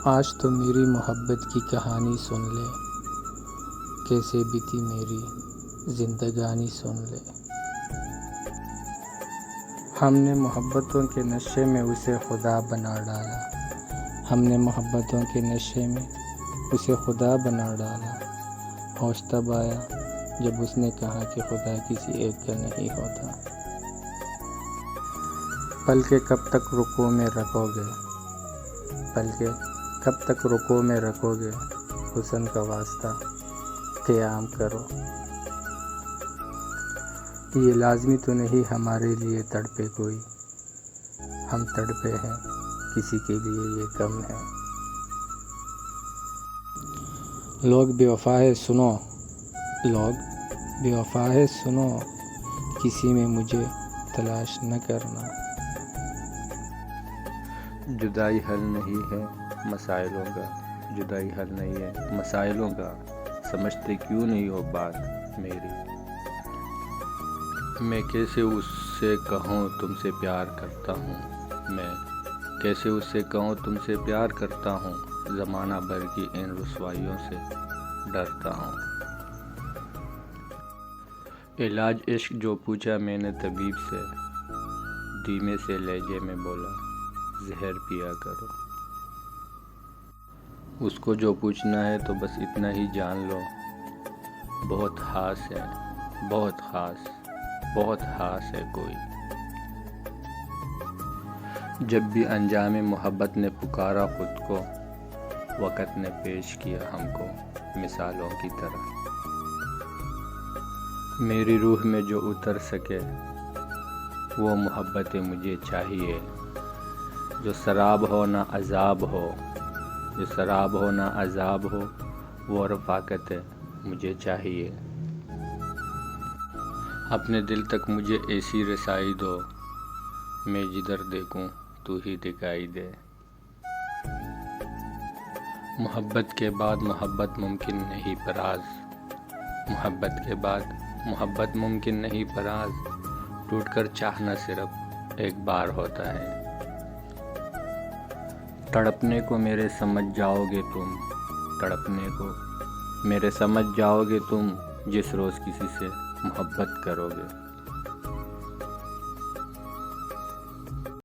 آج تو میری محبت کی کہانی سن لے، کیسے بیتی میری زندگانی سن لے۔ ہم نے محبتوں کے نشے میں اسے خدا بنا ڈالا، ہم نے محبتوں کے نشے میں اسے خدا بنا ڈالا۔ ہوش تب آیا جب اس نے کہا کہ خدا کسی ایک کا نہیں ہوتا۔ پل کے کب تک رکوع میں رکھو گے، پل کے کب تک رکوع میں رکھو گے، حسن کا واسطہ قیام کرو۔ یہ لازمی تو نہیں ہمارے لیے تڑپے کوئی، ہم تڑپے ہیں کسی کے لیے یہ کم ہے۔ لوگ بے وفا ہے سنو، لوگ بے وفا ہے سنو، کسی میں مجھے تلاش نہ کرنا۔ جدائی حل نہیں ہے مسائلوں کا، جدائی حل نہیں ہے مسائلوں کا، سمجھتے کیوں نہیں ہو بات میری۔ میں کیسے اس سے کہوں تم سے پیار کرتا ہوں، میں کیسے اس سے کہوں تم سے پیار کرتا ہوں، زمانہ بھر کی ان رسوائیوں سے ڈرتا ہوں۔ علاج عشق جو پوچھا میں نے طبیب سے، دھیمے سے لہجے میں بولا زہر پیا کرو۔ اس کو جو پوچھنا ہے تو بس اتنا ہی جان لو، بہت خاص ہے، بہت خاص، بہت خاص ہے کوئی۔ جب بھی انجام محبت نے پکارا خود کو، وقت نے پیش کیا ہم کو مثالوں کی طرح۔ میری روح میں جو اتر سکے وہ محبت مجھے چاہیے، جو سراب ہو نہ عذاب ہو، جو سراب ہو نہ عذاب ہو، وہ رفاقت مجھے چاہیے۔ اپنے دل تک مجھے ایسی رسائی دو، میں جدھر دیکھوں تو ہی دکھائی دے۔ محبت کے بعد محبت ممکن نہیں فراز، محبت کے بعد محبت ممکن نہیں فراز، ٹوٹ کر چاہنا صرف ایک بار ہوتا ہے۔ تڑپنے کو میرے سمجھ جاؤ گے تم، تڑپنے کو میرے سمجھ جاؤ گے تم، جس روز کسی سے محبت کرو گے۔